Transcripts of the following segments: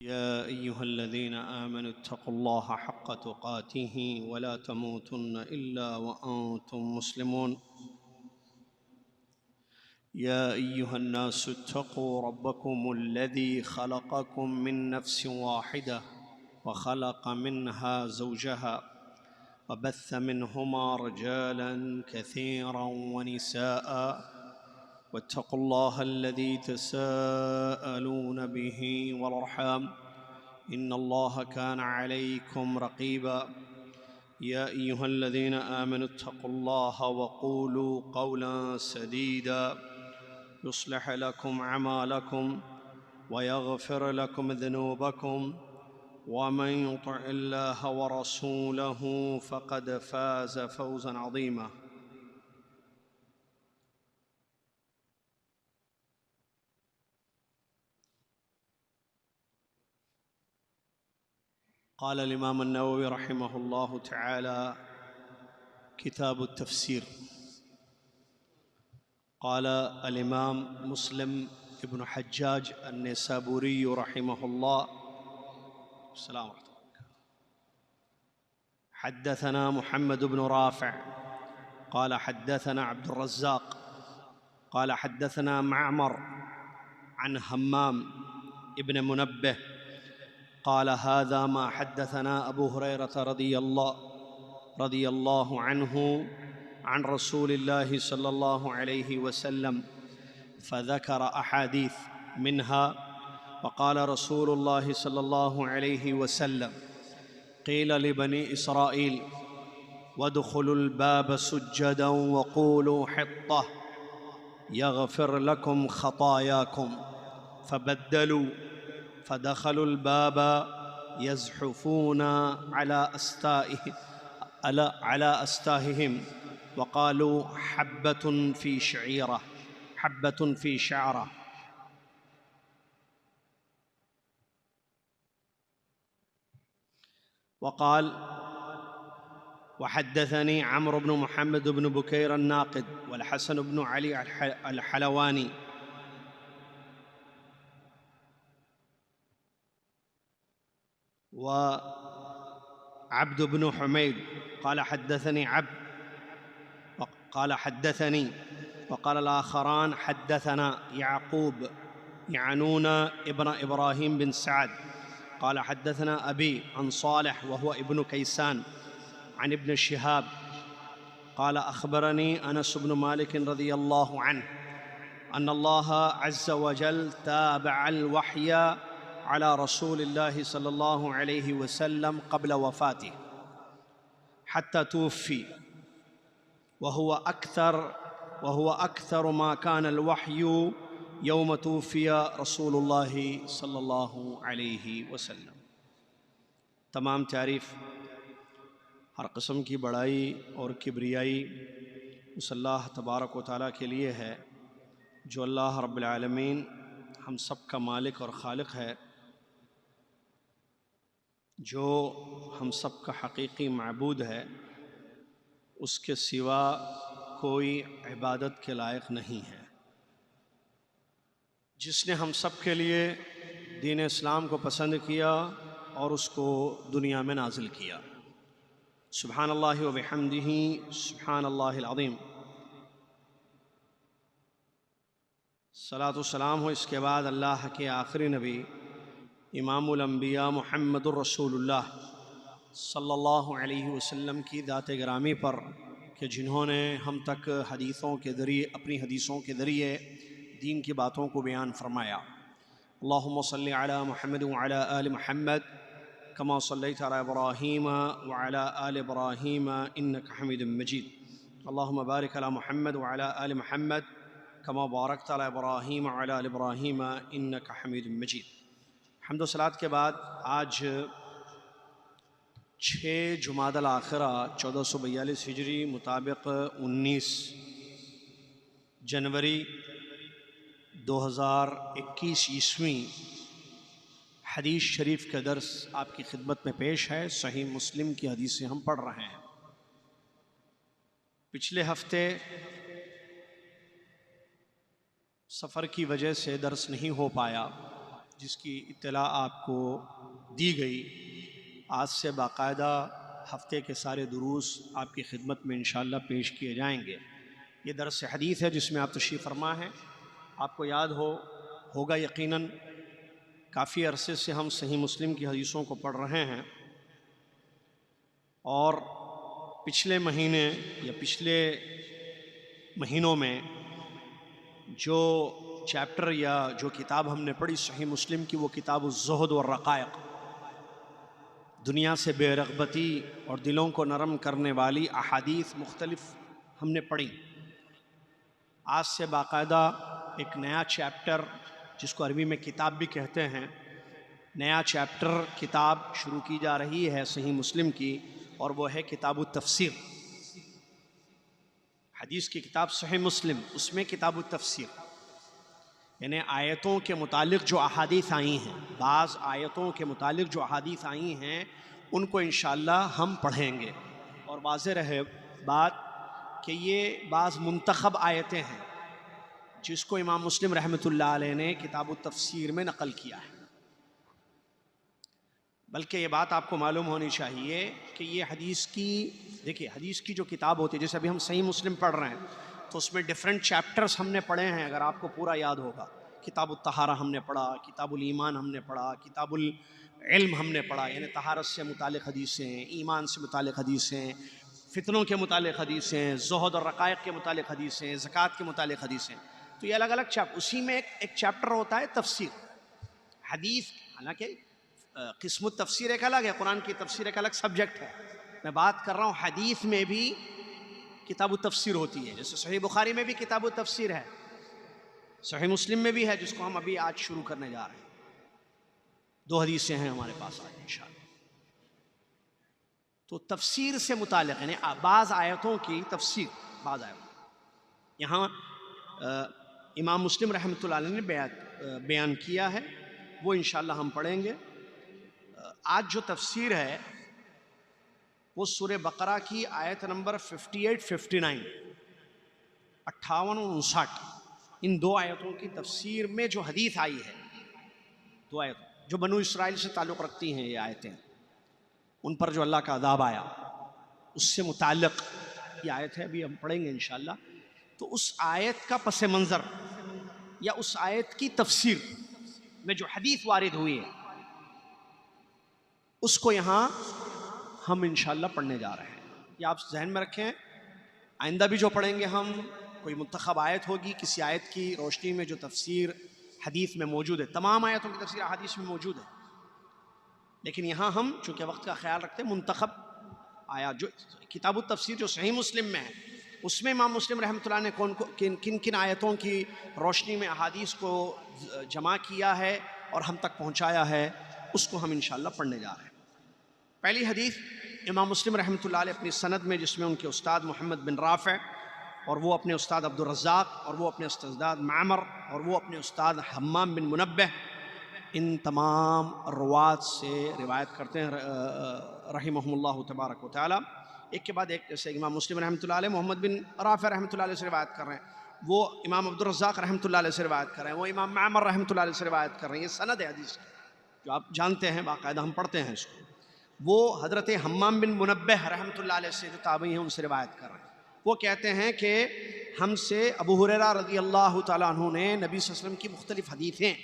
يا أيها الذين آمنوا اتقوا الله حق تقاته ولا تموتن إلا وأنتم مسلمون. يا أيها الناس اتقوا ربكم الذي خلقكم من نفس واحدة وخلق منها زوجها وبث منهما رجالا كثيرا ونساء واتقوا الله الذي تساءلون به والأرحام إن الله كان عليكم رقيبا. يا أيها الذين آمنوا اتقوا الله وقولوا قولا سديدا يصلح لكم أعمالكم ويغفر لكم ذنوبكم ومن يطع الله ورسوله فقد فاز فوزا عظيما. قال الإمام النووي رحمه الله تعالى: كتاب التفسير. قال الإمام مسلم ابن حجاج النيسابوري رحمه الله: السلام عليكم. حدثنا محمد بن رافع قال حدثنا عبد الرزاق قال حدثنا معمر عن همام ابن منبه قال: هذا ما حدثنا أبو هريرة رضي الله عنه عن رسول الله صلى الله عليه وسلم، فذكر أحاديث منها: وقال رسول الله صلى الله عليه وسلم: قيل لبني إسرائيل: وادخلوا الباب سجدا وقولوا حطة يغفر لكم خطاياكم، فبدلوا فدخلوا الباب يزحفون على أستاههم وقالوا: حبة في شعرة. وقال: وحدثني عمرو بن محمد بن بكير الناقد والحسن بن علي الحلواني وعبد بن حميد قال حدثني وقال الآخران حدثنا يعقوب يعنون ابن إبراهيم بن سعد قال حدثنا أبي عن صالح وهو ابن كيسان عن ابن شهاب قال: أخبرني أنس بن مالك رضي الله عنه أن الله عز وجل تابع الوحي على رسول الله صلى الله عليه وسلم قبل وفاته حتى توفي، وهو أكثر ما كان الوحي يوم توفي رسول الله صلی اللہ علیہ وسلم۔ تمام تعریف، ہر قسم کی بڑائی اور کبریائی اس اللہ تبارک و تعالیٰ کے لیے ہے جو اللہ رب العالمین ہم سب کا مالک اور خالق ہے، جو ہم سب کا حقیقی معبود ہے، اس کے سوا کوئی عبادت کے لائق نہیں ہے، جس نے ہم سب کے لیے دین اسلام کو پسند کیا اور اس کو دنیا میں نازل کیا۔ سبحان اللہ و بحمدہ، سبحان اللہ العظیم۔ صلاۃ و سلام ہو اس کے بعد اللہ کے آخری نبی امام الانبیاء محمد الرسول اللہ صلی اللہ علیہ وسلم کی ذات گرامی پر کہ جنہوں نے ہم تک اپنی حدیثوں کے ذریعے دین کی باتوں کو بیان فرمایا۔ اللہم صلی علی محمد وعلی آل محمد کما صلیت علی ابراہیم وعلی آل ابراہیم انک حمید مجید۔ اللہم بارک علی محمد وعلی آل محمد کما بارکت علی ابراہیم وعلی آل ابراہیم انک حمید مجید۔ حمد و صلاۃ کے بعد آج 6 جمادی الاخرہ 1442 ہجری مطابق 19 جنوری 2021 عیسوی حدیث شریف کا درس آپ کی خدمت میں پیش ہے۔ صحیح مسلم کی حدیثیں ہم پڑھ رہے ہیں۔ پچھلے ہفتے سفر کی وجہ سے درس نہیں ہو پایا، جس کی اطلاع آپ کو دی گئی، آج سے باقاعدہ ہفتے کے سارے دروس آپ کی خدمت میں انشاءاللہ پیش کیے جائیں گے۔ یہ درس حدیث ہے جس میں آپ تشریف فرما ہیں۔ آپ کو یاد ہوگا یقیناً کافی عرصے سے ہم صحیح مسلم کی حدیثوں کو پڑھ رہے ہیں، اور پچھلے مہینے یا پچھلے مہینوں میں جو چیپٹر یا جو کتاب ہم نے پڑھی صحیح مسلم کی، وہ کتاب الزہد والرقائق، دنیا سے بے رغبتی اور دلوں کو نرم کرنے والی احادیث مختلف ہم نے پڑھی۔ آج سے باقاعدہ ایک نیا چیپٹر، جس کو عربی میں کتاب بھی کہتے ہیں، نیا چیپٹر کتاب شروع کی جا رہی ہے صحیح مسلم کی، اور وہ ہے کتاب التفسیر۔ حدیث کی کتاب صحیح مسلم، اس میں کتاب التفسیر، یعنی آیتوں کے متعلق جو احادیث آئی ہیں، بعض آیتوں کے متعلق جو احادیث آئی ہیں ان کو انشاءاللہ ہم پڑھیں گے۔ اور واضح رہے بات کہ یہ بعض منتخب آیتیں ہیں جس کو امام مسلم رحمۃ اللہ علیہ نے کتاب التفسیر میں نقل کیا ہے۔ بلکہ یہ بات آپ کو معلوم ہونی چاہیے کہ یہ حدیث کی، دیکھیے حدیث کی جو کتاب ہوتی ہے، جیسے ابھی ہم صحیح مسلم پڑھ رہے ہیں تو اس میں ڈیفرنٹ چیپٹرز ہم نے پڑھے ہیں، اگر آپ کو پورا یاد ہوگا۔ کتاب الطہارہ ہم نے پڑھا، کتاب الایمان ہم نے پڑھا، کتاب العلم ہم نے پڑھا، یعنی طہارت سے متعلق حدیثیں، ایمان سے متعلق حدیثیں، فتنوں کے متعلق حدیثیں، زہد اور رقائق کے متعلق حدیثیں، زکوٰۃ کے متعلق حدیثیں۔ تو یہ الگ الگ چیپٹر، اسی میں ایک چیپٹر ہوتا ہے تفسیر حدیث۔ حالانکہ قسم التفسیر ایک الگ ہے، قرآن کی تفسیر ایک الگ سبجیکٹ ہے، میں بات کر رہا ہوں حدیث میں بھی کتاب التفسیر ہوتی ہے۔ جیسے صحیح بخاری میں بھی کتاب التفسیر ہے، صحیح مسلم میں بھی ہے، جس کو ہم ابھی آج شروع کرنے جا رہے ہیں۔ 2 حدیثیں ہیں ہمارے پاس آج انشاءاللہ۔ تو تفسیر سے متعلق یعنی بعض آیتوں کی تفسیر، بعض آیتوں یہاں امام مسلم رحمۃ اللہ علیہ نے بیان کیا ہے، وہ انشاءاللہ ہم پڑھیں گے۔ آج جو تفسیر ہے وہ سورہ بقرہ کی آیت نمبر 58 59، 58 اور 59، ان 2 آیتوں کی تفسیر میں جو حدیث آئی ہے، 2 آیتوں جو بنو اسرائیل سے تعلق رکھتی ہیں، یہ آیتیں ان پر جو اللہ کا عذاب آیا اس سے متعلق یہ آیت ہے، ابھی ہم پڑھیں گے انشاءاللہ۔ تو اس آیت کا پس منظر یا اس آیت کی تفسیر میں جو حدیث وارد ہوئی ہے اس کو یہاں ہم انشاءاللہ پڑھنے جا رہے ہیں۔ یہ آپ ذہن میں رکھیں، آئندہ بھی جو پڑھیں گے ہم، کوئی منتخب آیت ہوگی، کسی آیت کی روشنی میں جو تفسیر حدیث میں موجود ہے، تمام آیتوں کی تفسیر حدیث میں موجود ہے، لیکن یہاں ہم چونکہ وقت کا خیال رکھتے ہیں، منتخب آیات جو کتاب التفسیر جو صحیح مسلم میں ہے، اس میں امام مسلم رحمۃ اللہ نے کن کن آیتوں کی روشنی میں احادیث کو جمع کیا ہے اور ہم تک پہنچایا ہے، اس کو ہم انشاءاللہ پڑھنے جا رہے ہیں۔ پہلی حدیث امام مسلم رحمۃ اللہ علیہ اپنی سند میں، جس میں ان کے استاد محمد بن رافع اور وہ اپنے استاد عبد الرزاق اور وہ اپنے استاد معمر اور وہ اپنے استاد حمام بن منبہ، ان تمام روات سے روایت کرتے ہیں رحمہم اللہ تبارک و تعالی، ایک کے بعد ایک۔ جیسے امام مسلم رحمۃ اللہ علیہ محمد بن رافع رحمۃ اللہ علیہ سے روایت کر رہے ہیں، وہ امام عبد الرزاق رحمۃ اللہ علیہ سے روایت کر رہے ہیں، وہ امام معمر رحمۃ اللہ علیہ سے روایت کر رہے ہیں۔ یہ سند ہے حدیث کی جو آپ جانتے ہیں، باقاعدہ ہم پڑھتے ہیں اس کو۔ وہ حضرت حمام بن منبہ رحمۃ اللہ علیہ سے جو تابعی ہیں ان سے روایت کر رہے ہیں، وہ کہتے ہیں کہ ہم سے ابو ہریرہ رضی اللہ تعالیٰ عنہ نے نبی صلی اللہ علیہ وسلم کی مختلف حدیثیں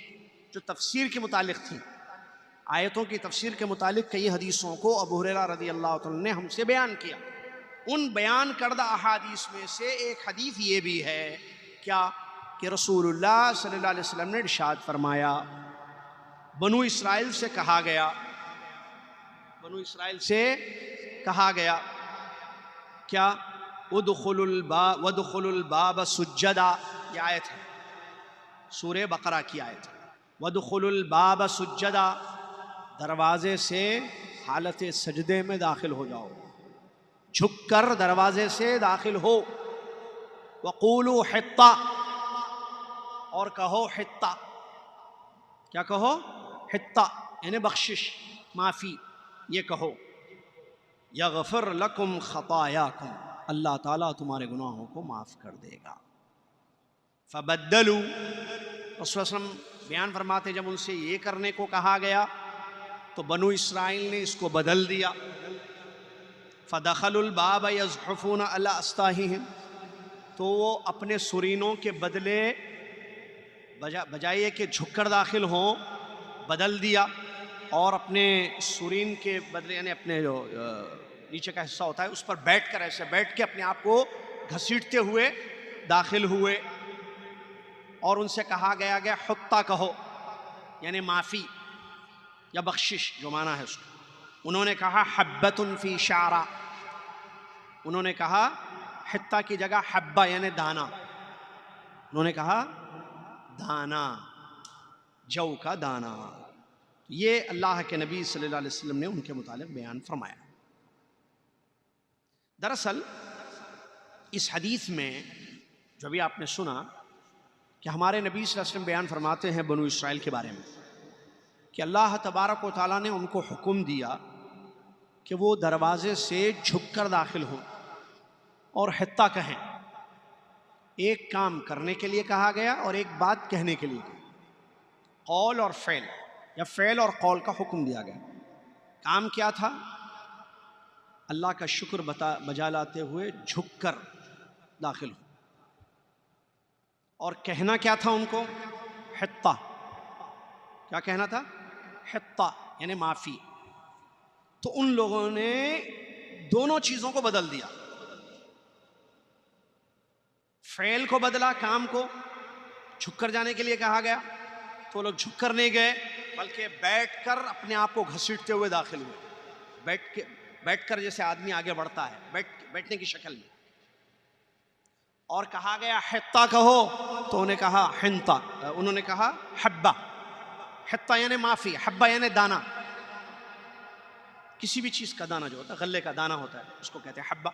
جو تفسیر کے متعلق تھیں، آیتوں کی تفسیر کے متعلق کئی حدیثوں کو ابو ہریرہ رضی اللہ تعالیٰ عنہ نے ہم سے بیان کیا۔ ان بیان کردہ احادیث میں سے ایک حدیث یہ بھی ہے کیا کہ رسول اللہ صلی اللہ علیہ وسلم نے ارشاد فرمایا، بنو اسرائیل سے کہا گیا، بنو اسرائیل سے کہا گیا کیا، وَادْخُلُوا الْبَابَ سُجَّدًا، یہ آیت ہے، سورہ بقرہ کی آیت ہے، وَادْخُلُوا الْبَابَ سُجَّدًا، دروازے سے حالت سجدے میں داخل ہو جاؤ، جھک کر دروازے سے داخل ہو، وَقُولُوا حِطَّةٌ، اور کہو حِطَّہ، کیا کہو؟ حِطَّہ یعنی بخشش، معافی، یہ کہو، یغفر لکم خطایاکم، اللہ تعالیٰ تمہارے گناہوں کو معاف کر دے گا۔ فبدلوا، رسول صلی اللہ علیہ وسلم بیان فرماتے جب ان سے یہ کرنے کو کہا گیا تو بنو اسرائیل نے اس کو بدل دیا. فَدَخَلُوا الْبَابَ يَزْحُفُونَ عَلَىٰ أَسْتَاحِهِمْ، تو وہ اپنے سرینوں کے بدلے بجائے کہ جھک کر داخل ہوں بدل دیا، اور اپنے سرین کے بدلے یعنی اپنے جو نیچے کا حصہ ہوتا ہے اس پر بیٹھ کر ایسے بیٹھ کے اپنے آپ کو گھسیٹتے ہوئے داخل ہوئے. اور ان سے کہا گیا حطہ کہو یعنی معافی یا بخشش جو معنی ہے اس کو. انہوں نے کہا حبۃ فی شعرہ، انہوں نے کہا حطہ کی جگہ حبہ یعنی دانا، انہوں نے کہا دانا، جو کا دانا. یہ اللہ کے نبی صلی اللہ علیہ وسلم نے ان کے متعلق بیان فرمایا. دراصل اس حدیث میں جو بھی آپ نے سنا کہ ہمارے نبی صلی اللہ علیہ وسلم بیان فرماتے ہیں بنو اسرائیل کے بارے میں کہ اللہ تبارک و تعالیٰ نے ان کو حکم دیا کہ وہ دروازے سے جھک کر داخل ہوں اور حطہ کہیں. ایک کام کرنے کے لیے کہا گیا اور ایک بات کہنے کے لیے کہا، قول اور فعل یا فعل اور قول کا حکم دیا گیا. کام کیا تھا؟ اللہ کا شکر بجا لاتے ہوئے جھک کر داخل ہو. اور کہنا کیا تھا ان کو؟ حطہ. کیا کہنا تھا؟ حطہ یعنی معافی. تو ان لوگوں نے دونوں چیزوں کو بدل دیا، فعل کو بدلا، کام کو. جھک کر جانے کے لیے کہا گیا تو لوگ جھک کر نہیں گئے بلکہ بیٹھ کر اپنے آپ کو گھسیٹتے ہوئے داخل ہوئے. بیٹھ کر جیسے آدمی آگے بڑھتا ہے بیٹھنے کی شکل میں. اور کہا گیا حطہ کہو تو انہیں کہا حنطہ، انہوں نے کہا حبہ. حطہ یعنی معافی، حبہ یعنی دانا. کسی بھی چیز کا دانا جو ہوتا ہے، غلے کا دانا ہوتا ہے، اس کو کہتے ہیں حبہ.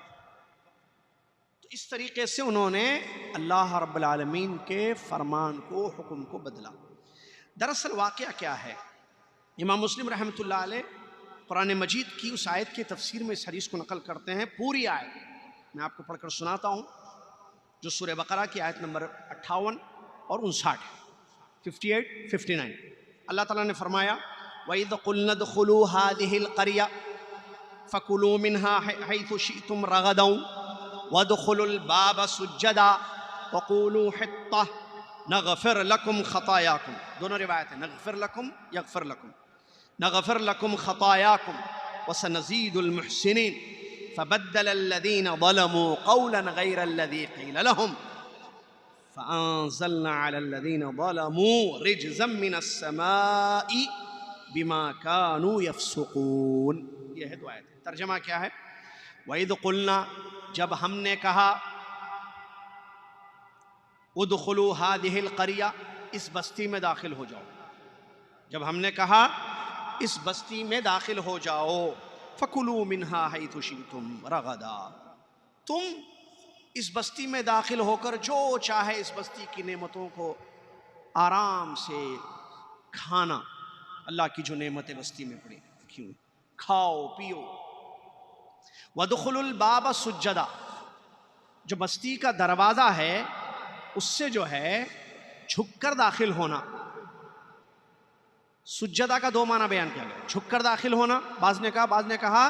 تو اس طریقے سے انہوں نے اللہ رب العالمین کے فرمان کو، حکم کو بدلا. دراصل واقعہ کیا ہے؟ امام مسلم رحمۃ اللہ علیہ قرآن مجید کی اس آیت کی تفسیر میں اس حدیث کو نقل کرتے ہیں. پوری آیت میں آپ کو پڑھ کر سناتا ہوں جو سورہ بقرہ کی آیت نمبر 58 اور 59 58 59. اللہ تعالیٰ نے فرمایا وَإِذْ قُلْنَا ادْخُلُوا هَٰذِهِ الْقَرْيَةَ فَكُلُوا مِنْهَا حَيْثُ شِئْتُمْ رَغَدًا وَادْخُلُوا الْبَابَ سُجَّدًا وَقُولُوا حِطَّةٌ نَغْفِرْ لَكُمْ خَطَايَاكُمْ. دونوں روایت ہیں، نغفر لکم یغفر لکم، نغفر لکم خطاياكم وسنزيد المحسنين. فبدل الذين ظلموا قولا غير الذي قيل لهم فأنزلنا على الذين ظلموا رجزا من السماء بما كانوا يفسقون. یہ ہے دو آیت. ترجمہ کیا ہے؟ وَإِذْ قُلْنَا، جب ہم نے کہا، ادخلوا هذه القرية، اس بستی میں داخل ہو جاؤ. جب ہم نے کہا اس بستی میں داخل ہو جاؤ، فَكُلُوا مِنْهَا حَيْثُ شِئْتُمْ رَغَدًا، تم اس بستی میں داخل ہو کر جو چاہے اس بستی کی نعمتوں کو آرام سے کھانا. اللہ کی جو نعمتیں بستی میں پڑی کیوں، کھاؤ پیو. وَادْخُلُوا الْبَابَ سُجَّدًا، جو بستی کا دروازہ ہے اس سے جو ہے جھک کر داخل ہونا. سجدہ کا دو معنی بیان کیا گیا، جھک کر داخل ہونا بعض نے کہا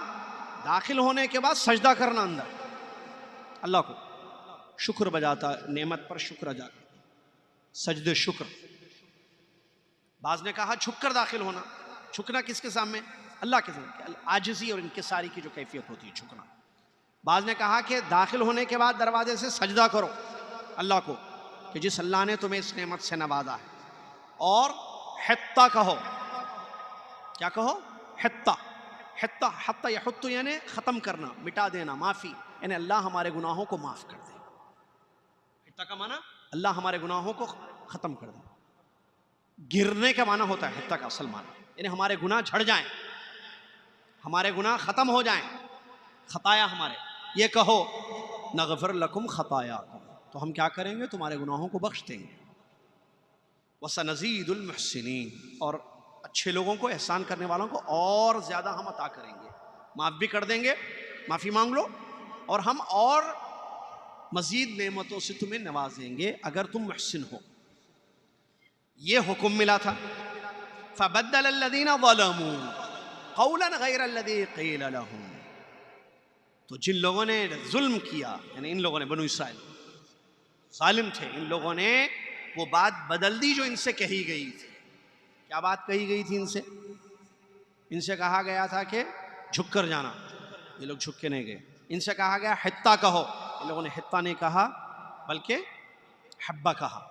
داخل ہونے کے بعد سجدہ کرنا اندر، اللہ کو شکر بجاتا، نعمت پر شکر ادا کرتا، سجد شکر. بعض نے کہا جھک کر داخل ہونا، جھکنا کس کے سامنے؟ اللہ کے سامنے، عاجزی اور انکساری کی جو کیفیت ہوتی ہے جھکنا. بعض نے کہا کہ داخل ہونے کے بعد دروازے سے سجدہ کرو اللہ کو کہ جس اللہ نے تمہیں اس نعمت سے نوازا ہے. اور حطہ کہو. کیا کہو؟ حطہ. حطہ یحط یعنی ختم کرنا، مٹا دینا، معافی، یعنی اللہ ہمارے گناہوں کو معاف کر دے. حطہ کا معنی اللہ ہمارے گناہوں کو ختم کر دے. گرنے کا معنی ہوتا ہے حطہ کا اصل معنی، یعنی ہمارے گناہ جھڑ جائیں، ہمارے گناہ ختم ہو جائیں، خطایا ہمارے. یہ کہو نغفر لکم خطایاکم، تو ہم کیا کریں گے؟ تمہارے گناہوں کو بخش دیں گے. وَسَنَزِيدُ الْمُحْسِنِينَ، اور اچھے لوگوں کو، احسان کرنے والوں کو اور زیادہ ہم عطا کریں گے، معاف بھی کر دیں گے، معافی مانگ لو، اور ہم اور مزید نعمتوں سے تمہیں نوازیں گے اگر تم محسن ہو. یہ حکم ملا تھا. فبدل الذین ظلموا قولا غیر الذی قیل لهم. تو جن لوگوں نے ظلم کیا، یعنی ان لوگوں نے، بنو اسرائیل ظالم تھے، ان لوگوں نے وہ بات بدل دی جو ان سے کہی گئی تھی. کیا بات کہی گئی تھی ان سے؟ ان سے کہا گیا تھا کہ جھک کر جانا، یہ لوگ جھک کے نہیں گئے. ان سے کہا گیا حتہ کہو، ان لوگوں نے حتہ نہیں کہا بلکہ حبہ کہا،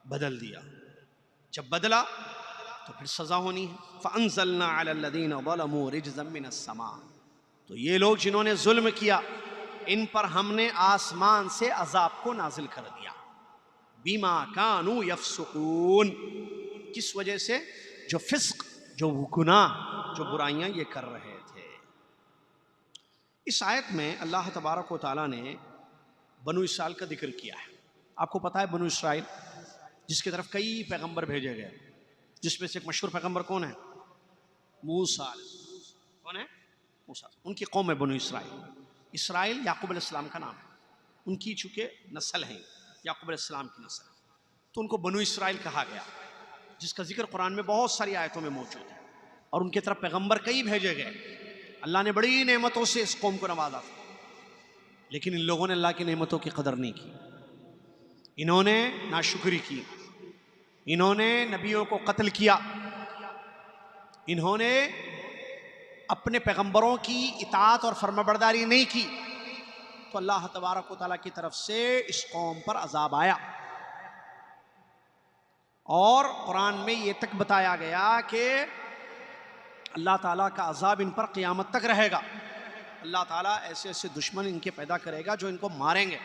بدل دیا. جب بدلا تو پھر سزا ہونی ہے. فَأَنزَلْنَا عَلَى الَّذِينَ ظَلَمُوا رِجْزًا مِّنَ السَّمَاءِ. تو یہ لوگ جنہوں نے ظلم کیا، ان پر ہم نے آسمان سے عذاب کو نازل کر دیا. بِمَا كَانُوا يَفْسُقُونَ، کس وجہ سے؟ جو فسق، جو گناہ، جو برائیاں یہ کر رہے تھے. اس آیت میں اللہ تبارک و تعالیٰ نے بنو اسرائیل کا ذکر کیا ہے. آپ کو پتہ ہے بنو اسرائیل جس کی طرف کئی پیغمبر بھیجے گئے، جس میں سے ایک مشہور پیغمبر کون ہے؟ موسیٰ. کون ہے؟ موسیٰ. ان کی قوم ہے بنو اسرائیل. اسرائیل یعقوب علیہ السلام کا نام ہے. ان کی چونکہ نسل ہیں، یعقوب علیہ السلام کی نسل، تو ان کو بنو اسرائیل کہا گیا، جس کا ذکر قرآن میں بہت ساری آیتوں میں موجود ہے. اور ان کی طرف پیغمبر کئی بھیجے گئے. اللہ نے بڑی نعمتوں سے اس قوم کو نوازا تھا، لیکن ان لوگوں نے اللہ کی نعمتوں کی قدر نہیں کی. انہوں نے ناشکری کی، انہوں نے نبیوں کو قتل کیا، انہوں نے اپنے پیغمبروں کی اطاعت اور فرمانبرداری نہیں کی. تو اللہ تبارک و تعالیٰ کی طرف سے اس قوم پر عذاب آیا. اور قرآن میں یہ تک بتایا گیا کہ اللہ تعالیٰ کا عذاب ان پر قیامت تک رہے گا. اللہ تعالیٰ ایسے ایسے دشمن ان کے پیدا کرے گا جو ان کو ماریں گے،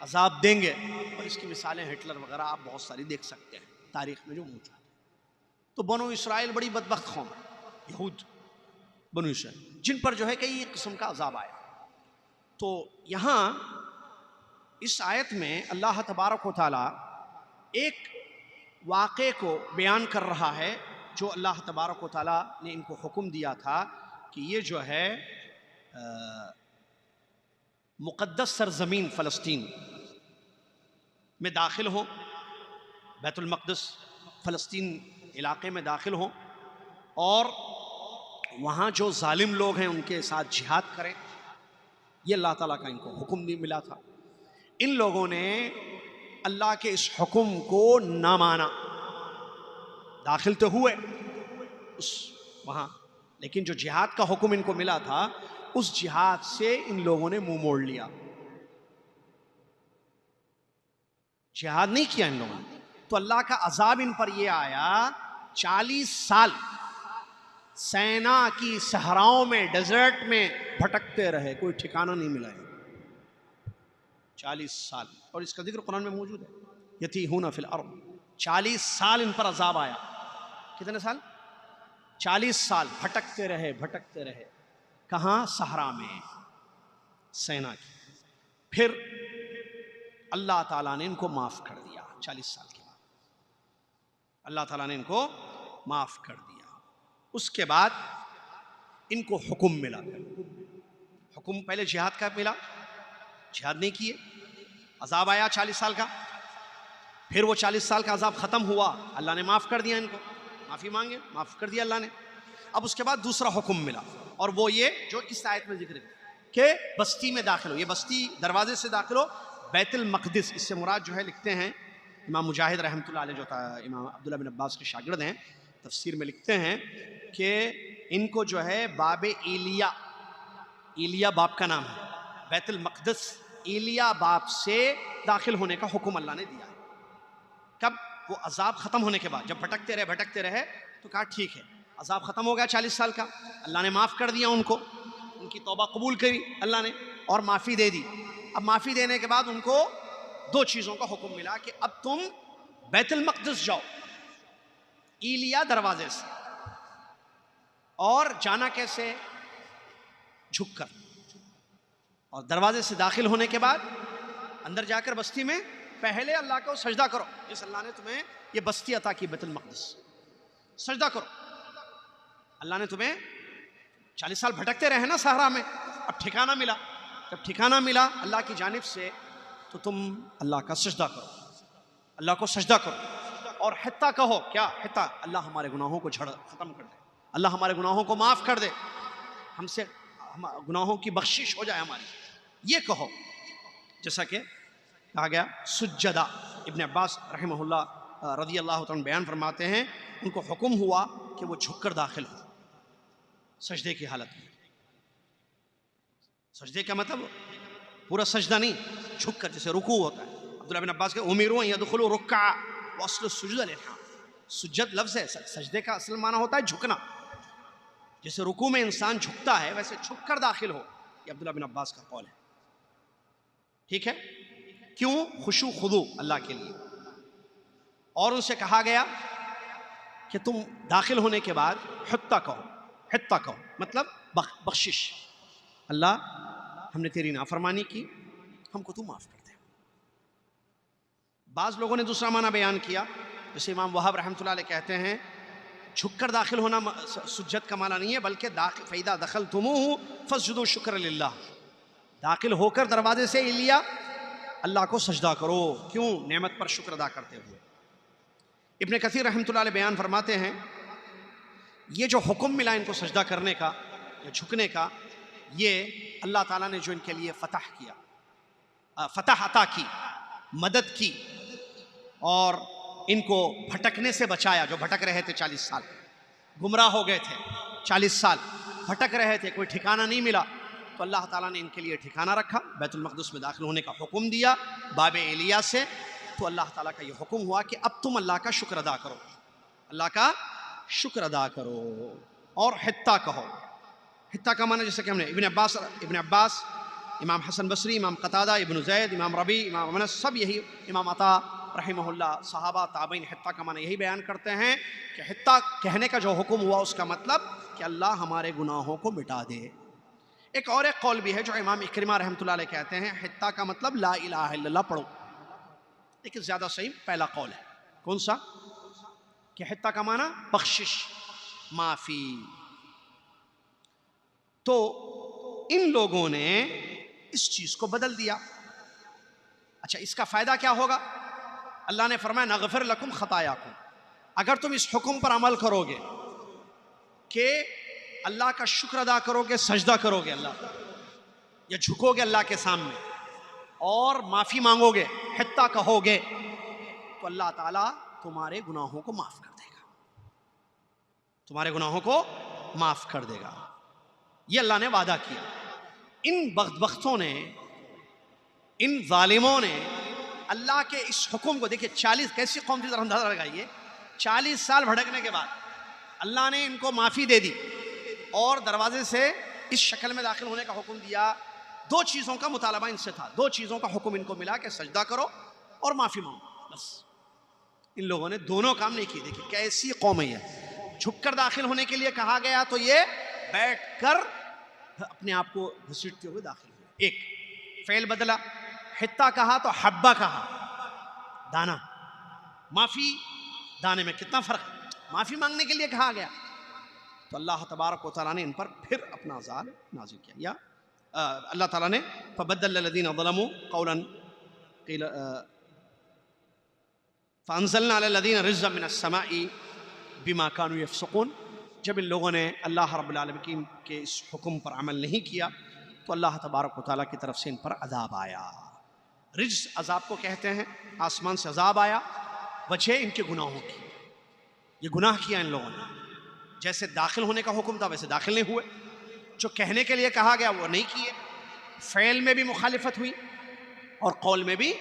عذاب دیں گے. اور اس کی مثالیں ہٹلر وغیرہ آپ بہت ساری دیکھ سکتے ہیں تاریخ میں جو موجود ہے. تو بنو اسرائیل بڑی بدبخت قوم ہے، یہود بنو اسرائیل، جن پر جو ہے کئی قسم کا عذاب آیا. تو یہاں اس آیت میں اللہ تبارک و تعالیٰ ایک واقعے کو بیان کر رہا ہے جو اللہ تبارک و تعالیٰ نے ان کو حکم دیا تھا کہ یہ جو ہے مقدس سرزمین فلسطین میں داخل ہوں، بیت المقدس فلسطین علاقے میں داخل ہوں، اور وہاں جو ظالم لوگ ہیں ان کے ساتھ جہاد کریں. یہ اللہ تعالیٰ کا ان کو حکم بھی ملا تھا. ان لوگوں نے اللہ کے اس حکم کو نہ مانا. داخل تو ہوئے اس وہاں، لیکن جو جہاد کا حکم ان کو ملا تھا اس جہاد سے ان لوگوں نے منہ موڑ لیا. جہاد نہیں کیا ان لوگوں نے. تو اللہ کا عذاب ان پر یہ آیا، 40 سال سینا کی صحراؤں میں، ڈیزرٹ میں بھٹکتے رہے، کوئی ٹھکانہ نہیں ملا. 40 سال، اور اس کا ذکر قرآن میں موجود ہے، یتیہون فی الارض. 40 سال ان پر عذاب آیا. کتنے سال؟ 40 سال بھٹکتے رہے، بھٹکتے رہے. کہاں؟ صحرا میں، سینا کی. پھر اللہ تعالیٰ نے ان کو معاف کر دیا. 40 سال کے بعد اللہ تعالیٰ نے ان کو معاف کر دیا. اس کے بعد ان کو حکم ملا. حکم پہلے جہاد کا ملا، جہاد نہیں کیے، عذاب آیا 40 سال کا. پھر وہ 40 سال کا عذاب ختم ہوا، اللہ نے معاف کر دیا ان کو، معافی مانگے، معاف کر دیا اللہ نے. اب اس کے بعد دوسرا حکم ملا، اور وہ یہ جو اس آیت میں ذکر ہے کہ بستی میں داخل ہو. یہ بستی دروازے سے داخل ہو، بیت المقدس. اس سے مراد جو ہے لکھتے ہیں امام مجاہد رحمۃ اللہ علیہ، جو امام عبداللہ بن عباس کے شاگرد ہیں، تفسیر میں لکھتے ہیں کہ ان کو جو ہے باب ایلیا باپ کا نام ہے، بیت المقدس ایلیا باپ سے داخل ہونے کا حکم اللہ نے دیا ہے. کب؟ وہ عذاب ختم ہونے کے بعد. جب بھٹکتے رہے تو کہا ٹھیک ہے، عذاب ختم ہو گیا 40 سال کا، اللہ نے معاف کر دیا ان کو، ان کی توبہ قبول کری اللہ نے اور معافی دے دی. اب معافی دینے کے بعد ان کو 2 چیزوں کا حکم ملا کہ اب تم بیت المقدس جاؤ، ایلیا دروازے سے. اور جانا کیسے؟ جھک کر. اور دروازے سے داخل ہونے کے بعد اندر جا کر بستی میں پہلے اللہ کو سجدہ کرو، جس اللہ نے تمہیں یہ بستی عطا کی بیت المقدس، سجدہ کرو. اللہ نے تمہیں 40 سال بھٹکتے رہے نا صحرا میں، اب ٹھکانہ ملا. جب ٹھکانہ ملا اللہ کی جانب سے تو تم اللہ کا سجدہ کرو، اللہ کو سجدہ کرو. اور حتیٰ کہو. کیا حتیٰ؟ اللہ ہمارے گناہوں کو ختم کر دے, اللہ ہمارے گناہوں کو معاف کر دے, ہم سے گناہوں کی بخشش ہو جائے ہماری, یہ کہو. جیسا کہ کہا گیا سجدہ. ابن عباس رحمہ اللہ رضی اللہ تعالیٰ بیان فرماتے ہیں ان کو حکم ہوا کہ وہ جھک کر داخل ہو سجدے کی حالت میں. سجدے کا مطلب پورا سجدہ نہیں, جھک کر, جیسے رکوع ہوتا ہے. عبداللہ بن عباس کے امروا ان یدخلوا رکعا واصل السجود الالحاق. سجد لفظ ہے, سجدے کا اصل معنی ہوتا ہے جھکنا. جیسے رکوع میں انسان جھکتا ہے ویسے جھک کر داخل ہو, یہ عبداللہ بن عباس کا قول ہے. ٹھیک ہے, کیوں؟ خشوع خضوع اللہ کے لیے. اور ان سے کہا گیا کہ تم داخل ہونے کے بعد حتیٰ کہو. حتیٰ کہو مطلب بخشش. اللہ ہم نے تیری نافرمانی کی, ہم کو تو معاف کر دے. بعض لوگوں نے دوسرا معنی بیان کیا, جیسے امام وہاب رحمۃ اللہ علیہ کہتے ہیں جھک کر داخل ہونا سجد کا معنی نہیں ہے, بلکہ فَإِذَا دَخَلْتُمُوهُ فَاسْجُدُوا شُكْرًا لِلَّهِ. داخل ہو کر دروازے سے لیا اللہ کو سجدہ کرو. کیوں؟ نعمت پر شکر ادا کرتے ہوئے. ابن کثیر رحمۃ اللہ علیہ بیان فرماتے ہیں یہ جو حکم ملا ان کو سجدہ کرنے کا یا جھکنے کا, یہ اللہ تعالیٰ نے جو ان کے لیے فتح کیا, فتح عطا کی, مدد کی, اور ان کو بھٹکنے سے بچایا. جو بھٹک رہے تھے 40 سال, گمراہ ہو گئے تھے 40 سال, بھٹک رہے تھے, کوئی ٹھکانہ نہیں ملا, تو اللہ تعالیٰ نے ان کے لیے ٹھکانہ رکھا. بیت المقدس میں داخل ہونے کا حکم دیا باب ایلیا سے. تو اللہ تعالیٰ کا یہ حکم ہوا کہ اب تم اللہ کا شکر ادا کرو, اللہ کا شکر ادا کرو. اور حتیٰ کہو. حتیٰ کا معنی جیسے کہ ہم نے ابن عباس, امام حسن بصری, امام قتادہ, ابن زید, امام ربیع, امام انس, سب یہی, امام عطا رحمہ اللہ, صحابہ تابعین, حتیٰ کا معنی یہی بیان کرتے ہیں کہ حتیٰ کہنے کا جو حکم ہوا اس کا مطلب کہ اللہ ہمارے گناہوں کو مٹا دے. ایک قول بھی ہے جو امام اکرمہ رحمۃ اللہ علیہ کہتے ہیں حتیٰ کا مطلب لا الہ الا اللہ پڑھو, لیکن زیادہ صحیح پہلا قول ہے. کون سا؟ کہ حتیٰ کا معنی بخشش, معافی. تو ان لوگوں نے اس چیز کو بدل دیا. اچھا, اس کا فائدہ کیا ہوگا؟ اللہ نے فرمایا نغفر لکم خطایاکم. اگر تم اس حکم پر عمل کرو گے کہ اللہ کا شکر ادا کرو گے, سجدہ کرو گے اللہ یا جھکو گے اللہ کے سامنے اور معافی مانگو گے, حتیٰ کہو گے, تو اللہ تعالیٰ تمہارے گناہوں کو معاف کر دے گا, تمہارے گناہوں کو معاف کر دے گا. یہ اللہ نے وعدہ کیا. ان بدبختوں نے, ان ظالموں نے اللہ کے اس حکم کو, دیکھیں 40, کیسی قوم تھی ذرا اندازہ لگائیے, 40 سال بھٹکنے کے بعد اللہ نے ان کو معافی دے دی اور دروازے سے اس شکل میں داخل ہونے کا حکم دیا. 2 چیزوں کا مطالبہ ان سے تھا, 2 چیزوں کا حکم ان کو ملا کہ سجدہ کرو اور معافی مانگو, بس. ان لوگوں نے دونوں کام نہیں کیے. دیکھیں کیسی قوم ہے یہ. جھک کر داخل ہونے کے لیے کہا گیا تو یہ بیٹھ کر اپنے آپ کو گھسیٹتے ہوئے داخل ہوئے. ایک فعل بدلا, حتیٰ کہا تو حبہ کہا, دانا. معافی دانے میں کتنا فرق ہے. معافی مانگنے کے لیے کہا گیا تو اللہ تبارک و تعالیٰ نے ان پر پھر اپنا عذاب نازل کیا. یا اللہ تعالیٰ نے فبدل الذین ظلموا قولا قیل فانزلنا علی الذین رجزا من السماء بما كانوا يفسقون. جب ان لوگوں نے اللہ رب العالمین کے اس حکم پر عمل نہیں کیا تو اللہ تبارک و تعالیٰ کی طرف سے ان پر عذاب آیا. رجز عذاب کو کہتے ہیں, آسمان سے عذاب آیا, وجہ ان کے گناہوں کی. یہ گناہ کیا ان لوگوں نے, جیسے داخل ہونے کا حکم تھا ویسے داخل نہیں ہوئے, جو کہنے کے لیے کہا گیا وہ نہیں کیے, فعل میں بھی مخالفت ہوئی اور قول میں بھی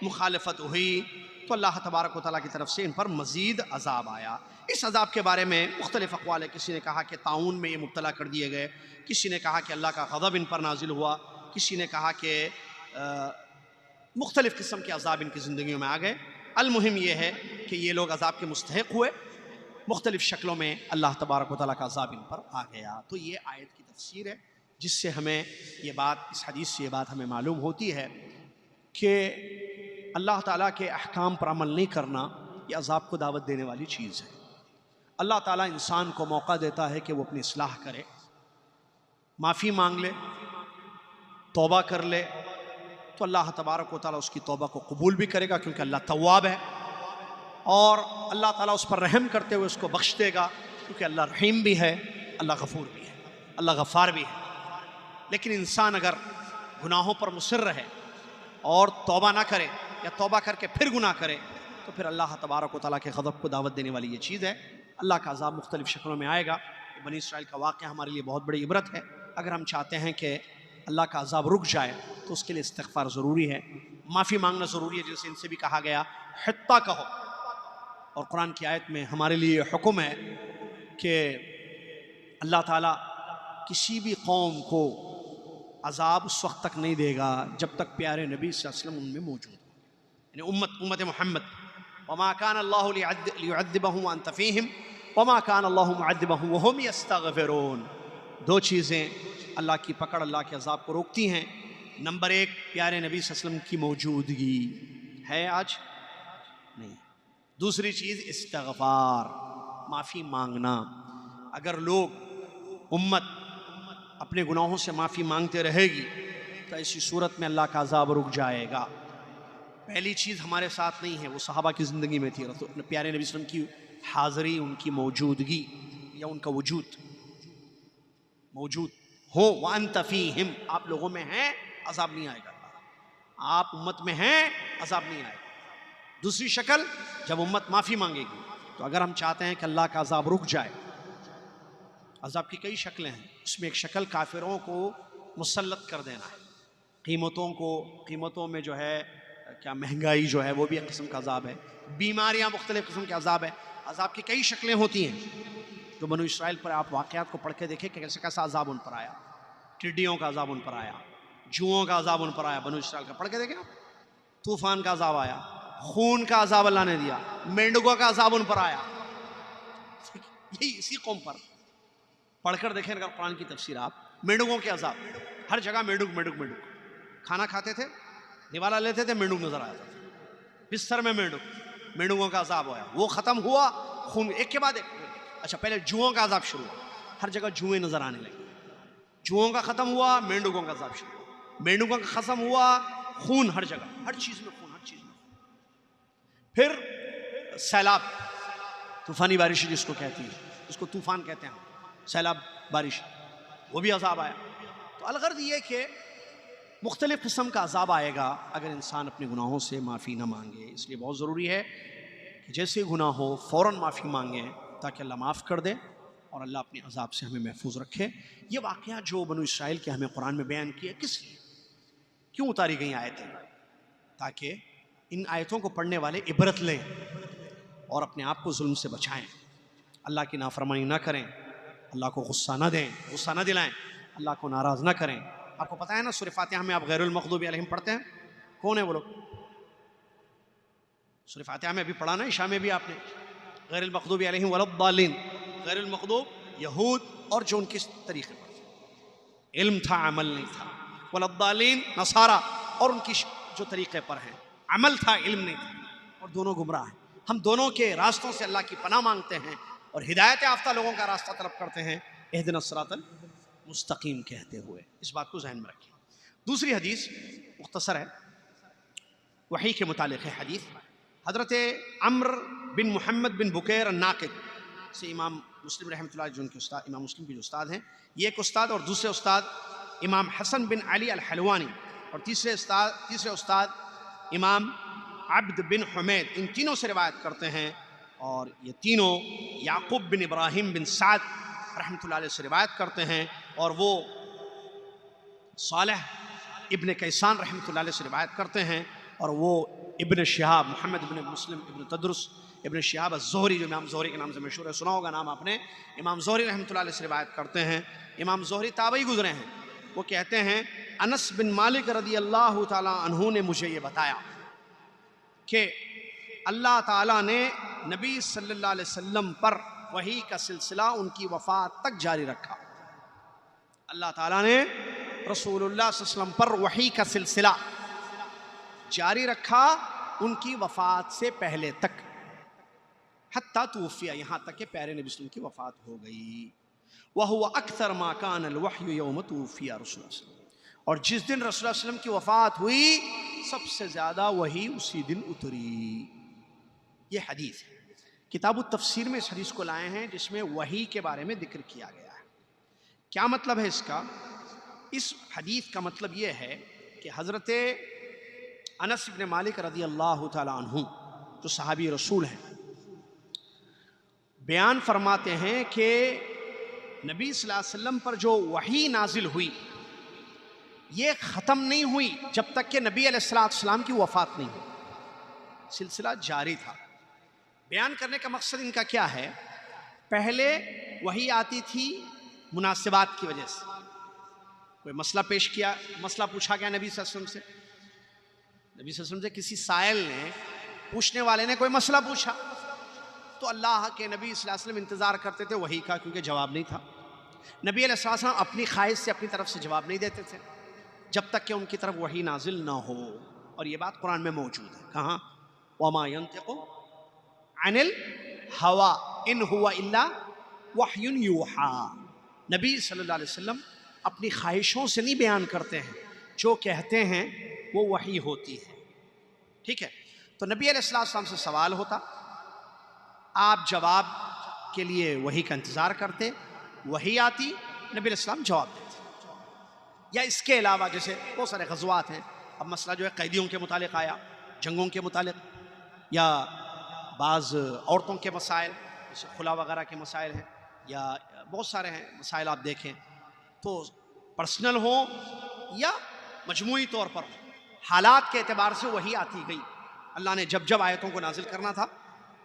مخالفت ہوئی. تو اللہ تبارک و تعالیٰ کی طرف سے ان پر مزید عذاب آیا. اس عذاب کے بارے میں مختلف اقوال ہے. کسی نے کہا کہ طاعون میں یہ مبتلا کر دیے گئے, کسی نے کہا کہ اللہ کا غضب ان پر نازل ہوا, کسی نے کہا کہ مختلف قسم کے عذاب ان کی زندگیوں میں آ گئے. المہم یہ ہے کہ یہ لوگ عذاب کے مستحق ہوئے, مختلف شکلوں میں اللہ تبارک و تعالیٰ کا عذاب ان پر آ گیا. تو یہ آیت کی تفسیر ہے جس سے ہمیں یہ بات, اس حدیث سے یہ بات ہمیں معلوم ہوتی ہے کہ اللہ تعالیٰ کے احکام پر عمل نہیں کرنا یہ عذاب کو دعوت دینے والی چیز ہے. اللہ تعالیٰ انسان کو موقع دیتا ہے کہ وہ اپنی اصلاح کرے, معافی مانگ لے, توبہ کر لے, تو اللہ تبارک و تعالیٰ اس کی توبہ کو قبول بھی کرے گا کیونکہ اللہ تواب ہے, اور اللہ تعالیٰ اس پر رحم کرتے ہوئے اس کو بخش دے گا، کیونکہ اللہ رحیم بھی ہے، اللہ غفور بھی ہے، اللہ غفار بھی ہے۔ لیکن انسان اگر گناہوں پر مصر رہے اور توبہ نہ کرے یا توبہ کر کے پھر گناہ کرے تو پھر اللہ تبارک و تعالیٰ کے غضب کو دعوت دینے والی یہ چیز ہے۔ اللہ کا عذاب مختلف شکلوں میں آئے گا۔ بنی اسرائیل کا واقعہ ہمارے لیے بہت بڑی عبرت ہے۔ اگر ہم چاہتے ہیں کہ اللہ کا عذاب رک جائے تو اس کے لیے استغفار ضروری ہے، معافی مانگنا ضروری ہے، جیسے ان سے بھی کہا گیا حتیٰ کہو۔ اور قرآن کی آیت میں ہمارے لیے حکم ہے کہ اللہ تعالیٰ کسی بھی قوم کو عذاب اس وقت تک نہیں دے گا جب تک پیارے نبی صلی اللہ علیہ وسلم ان میں موجود ہو، یعنی امت محمد۔ وما كان الله ليعذبهم وانت فيهم وما كان الله معذبهم وهم يستغفرون۔ دو چیزیں اللہ کی پکڑ اللہ کے عذاب کو روکتی ہیں۔ نمبر ایک، پیارے نبی صلی اللہ علیہ وسلم کی موجودگی ہے آج نہیں۔ دوسری چیز استغفار، معافی مانگنا۔ اگر لوگ امت اپنے گناہوں سے معافی مانگتے رہے گی تو ایسی صورت میں اللہ کا عذاب رک جائے گا۔ پہلی چیز ہمارے ساتھ نہیں ہے، وہ صحابہ کی زندگی میں تھی، پیارے نبی صلی اللہ علیہ وسلم کی حاضری، ان کی موجودگی یا ان کا وجود موجود ہو۔ وَأَنْتَ فِيهِمْ، آپ لوگوں میں ہیں، عذاب نہیں آئے گا، آپ امت میں ہیں، عذاب نہیں آئے گا۔ دوسری شکل، جب امت معافی مانگے گی تو اگر ہم چاہتے ہیں کہ اللہ کا عذاب رک جائے، عذاب کی کئی شکلیں ہیں، اس میں ایک شکل کافروں کو مسلط کر دینا ہے۔ قیمتوں میں جو ہے کیا مہنگائی جو ہے وہ بھی ایک قسم کا عذاب ہے، بیماریاں مختلف قسم کے عذاب ہے۔ عذاب کی کئی شکلیں ہوتی ہیں جو بنو اسرائیل پر آپ واقعات کو پڑھ کے دیکھیں کہ کیسے کیسا عذاب ان پر آیا۔ ٹڈیوں کا عذاب ان پر آیا، جوؤں کا عذاب ان پر آیا، بنو اسرائیل کا پڑھ کے دیکھیں آپ۔ طوفان کا عذاب آیا، خون کا عذاب اللہ نے دیا، مینڈکوں کا عذاب ان پر آیا، یہی اسی قوم پر پڑھ کر دیکھیں اگر قرآن کی تفسیر آپ۔ مینڈکوں کے عذاب، ہر جگہ مینڈک، کھانا کھاتے تھے نوالا لیتے تھے، مینڈک نظر آتا تھا، بستر میں مینڈکوں کا عذاب ہوا، وہ ختم ہوا، خون ایک کے بعد ایک۔ اچھا، پہلے جوؤں کا عذاب شروع ہوا، ہر جگہ جوئیں نظر آنے لگی، جوؤں کا ختم ہوا، مینڈکوں کا عذاب شروع ہوا، مینڈکوں کا ختم ہوا، خون ہر جگہ، ہر چیز میں خون، ہر چیز میں خون۔ پھر سیلاب، طوفانی بارش جس کو کہتی ہے، جس کو طوفان کہتے ہیں، سیلاب بارش، وہ بھی عذاب آیا۔ تو الغرض یہ کہ مختلف قسم کا عذاب آئے گا اگر انسان اپنے گناہوں سے معافی نہ مانگے۔ اس لیے بہت ضروری ہے کہ جیسے گناہ ہو فوراً معافی مانگیں تاکہ اللہ معاف کر دے اور اللہ اپنے عذاب سے ہمیں محفوظ رکھے۔ یہ واقعہ جو بنو اسرائیل کے ہمیں قرآن میں بیان کیا، کس لیے، کیوں اتاری گئی آیتیں؟ تاکہ ان آیتوں کو پڑھنے والے عبرت لیں اور اپنے آپ کو ظلم سے بچائیں، اللہ کی نافرمانی نہ کریں، اللہ کو غصہ نہ دیں، غصہ نہ دلائیں، اللہ کو ناراض نہ کریں۔ آپ کو پتہ ہے نا سورہ فاتحہ میں آپ غیر المغضوب علیہم پڑھتے ہیں، کون ہے وہ لوگ؟ سورہ فاتحہ میں ابھی پڑھا نا، عشاء میں بھی آپ نے، غیر المغضوب علیہم ولا الضالین، غیر المغضوب یہود اور جو ان کے طریقے پر علم تھا عمل نہیں تھا، ولا الضالین نصارہ اور ان کی جو طریقے پر ہیں، عمل تھا علم نہیں تھا، اور دونوں گمراہ ہیں۔ ہم دونوں کے راستوں سے اللہ کی پناہ مانگتے ہیں اور ہدایت یافتہ لوگوں کا راستہ طلب کرتے ہیں، اہدنا الصراط مستقیم کہتے ہوئے۔ اس بات کو ذہن میں رکھیں۔ دوسری حدیث مختصر ہے، وحی کے متعلق ہے حدیث۔ حضرت عمرو بن محمد بن بکیر الناقد سے امام مسلم رحمۃ اللہ جو ان کے استاد، امام مسلم کے جو استاد ہیں، یہ ایک استاد، اور دوسرے استاد امام حسن بن علی الحلوانی، اور تیسرے استاد امام عبد بن حمید، ان تینوں سے روایت کرتے ہیں، اور یہ تینوں یعقوب بن ابراہیم بن سعد رحمۃ اللہ علیہ سے روایت کرتے ہیں، اور وہ صالح ابن کیسان رحمۃ اللہ علیہ سے روایت کرتے ہیں، اور وہ ابن شہاب محمد ابن مسلم ابن تدرس ابن شہاب الزہری جو امام زہری کے نام سے مشہور ہے، سنا ہوگا نام آپ نے، امام زہری رحمۃ اللہ علیہ سے روایت کرتے ہیں۔ امام زہری تابعی گزرے ہیں، وہ کہتے ہیں انس بن مالک رضی اللہ تعالیٰ عنہ نے مجھے یہ بتایا کہ اللہ تعالیٰ نے نبی صلی اللہ علیہ وسلم پر وحی کا سلسلہ ان کی وفات تک جاری رکھا۔ اللہ تعالیٰ نے رسول اللہ صلی اللہ علیہ وسلم پر وحی کا سلسلہ جاری رکھا ان کی وفات سے پہلے تک، حتیٰ توفیہ، یہاں تک کہ پیارے نبی صلی اللہ علیہ وسلم کی وفات ہو گئی۔ وَهُوَ أَكْثَرُ مَا كَانَ الْوَحْيُ يَوْمَ تُوفِيَ رسول اللہ صلی اللہ علیہ وسلم، اور جس دن رسول اللہ صلی اللہ علیہ وسلم کی وفات ہوئی سب سے زیادہ وحی اسی دن اتری۔ یہ حدیث ہے. کتاب التفسیر میں اس حدیث کو لائے ہیں جس میں وحی کے بارے میں ذکر کیا گیا ہے. کیا مطلب ہے اس کا؟ اس حدیث کا مطلب یہ ہے کہ حضرت انس بن مالک رضی اللہ تعالی عنہ جو صحابی رسول ہیں بیان فرماتے ہیں کہ نبی صلی اللہ علیہ وسلم پر جو وحی نازل ہوئی یہ ختم نہیں ہوئی جب تک کہ نبی علیہ السلام کی وفات نہیں ہوئی. سلسلہ جاری تھا. بیان کرنے کا مقصد ان کا کیا ہے؟ پہلے وحی آتی تھی مناسبات کی وجہ سے. کوئی مسئلہ پیش کیا، مسئلہ پوچھا گیا نبی صلی اللہ علیہ وسلم سے، نبی صلی اللہ علیہ وسلم سے کسی سائل نے، پوچھنے والے نے کوئی مسئلہ پوچھا تو اللہ کے نبی صلی اللہ علیہ وسلم انتظار کرتے تھے وحی کا، کیونکہ جواب نہیں تھا. نبی علیہ السلام اپنی خواہش سے اپنی طرف سے جواب نہیں دیتے تھے جب تک کہ ان کی طرف وحی نازل نہ ہو. اور یہ بات قرآن میں موجود ہے. کہاں؟ وَمَا يَنْطِقُ عَنِ الْهَوَىٰ إِنْ هُوَ إِلَّا وَحْيٌ يُوحَىٰ. نبی صلی اللہ علیہ وسلم اپنی خواہشوں سے نہیں بیان کرتے ہیں، جو کہتے ہیں وہ وحی ہوتی ہے. ٹھیک ہے؟ تو نبی علیہ السلام سے سوال ہوتا، آپ جواب کے لیے وحی کا انتظار کرتے، وحی آتی، نبی علیہ السلام جواب دیتے. یا اس کے علاوہ جیسے بہت سارے غزوات ہیں، اب مسئلہ جو ہے قیدیوں کے متعلق آیا، جنگوں کے متعلق، یا بعض عورتوں کے مسائل جیسے خلا وغیرہ کے مسائل ہیں، یا بہت سارے ہیں مسائل آپ دیکھیں تو پرسنل ہوں یا مجموعی طور پر ہوں، حالات کے اعتبار سے وحی آتی گئی. اللہ نے جب جب آیتوں کو نازل کرنا تھا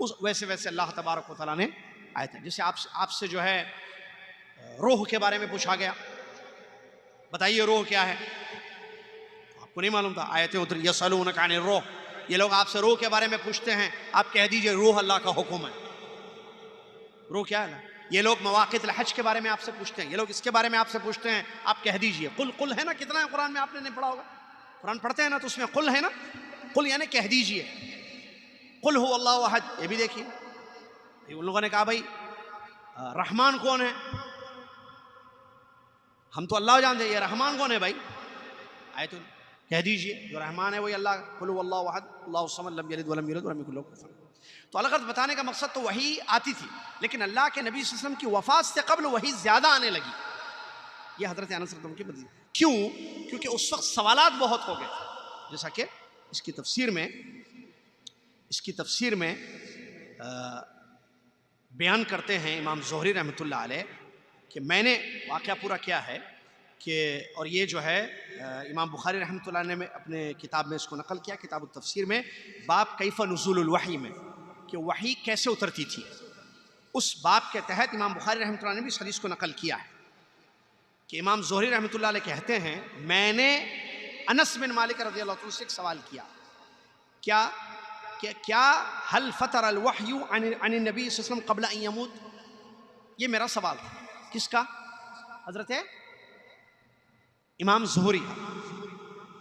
اس ویسے ویسے اللہ تبارک و تعالیٰ نے آیتیں. جیسے آپ سے جو ہے روح کے بارے میں پوچھا گیا، بتائیے روح کیا ہے، آپ کو نہیں معلوم تھا، آیتیں اتری یسألونک عن الروح. یہ لوگ آپ سے روح کے بارے میں پوچھتے ہیں، آپ کہہ دیجئے روح اللہ کا حکم ہے. روح کیا ہے؟ یہ لوگ مواقیت الحج کے بارے میں آپ سے پوچھتے ہیں، یہ لوگ اس کے بارے میں آپ سے پوچھتے ہیں، آپ کہہ دیجئے قل ہے نا. کتنا ہے قرآن میں؟ آپ نے نہیں پڑھا ہوگا، قرآن پڑھتے ہیں نا تو اس میں قل ہے نا. قل یعنی کہہ دیجئے. قل هو اللہ احد، یہ بھی دیکھیے ان لوگوں نے کہا بھائی رحمان کون ہے؟ ہم تو اللہ جانتے ہیں، یہ رحمان کون ہے بھائی؟ آیت کہہ دیجئے جو رحمان ہے وہی اللہ. قل هو اللہ احد اللہ الصمد لم یلد ولم یولد ولم یکن له کفوا احد. تو الغرض بتانے کا مقصد تو وحی آتی تھی، لیکن اللہ کے نبی صلی اللہ علیہ وسلم کی وفات سے قبل وحی زیادہ آنے لگی. یہ حضرت انس رضی اللہ عنہ کی بدی. کیوں؟ کیونکہ اس وقت سوالات بہت ہو گئے، جیسا کہ اس کی تفسیر میں بیان کرتے ہیں امام زہری رحمۃ اللہ علیہ کہ میں نے واقعہ پورا کیا ہے کہ، اور یہ جو ہے امام بخاری رحمۃ اللہ علیہ نے اپنے کتاب میں اس کو نقل کیا، کتاب التفسیر میں، باب کیف نزول الوحی میں، کہ وحی کیسے اترتی تھی. اس باب کے تحت امام بخاری رحمۃ اللہ نے بھی اس حدیث کو نقل کیا ہے کہ امام زہری رحمۃ اللہ علیہ کہتے ہیں میں نے انس بن مالک رضی اللہ عنہ سے ایک سوال کیا کیا هل فتر الوحی عن النبی صلی اللہ علیہ وسلم قبل ان يموت. یہ میرا سوال تھا. کس کا؟ حضرت امام زہری،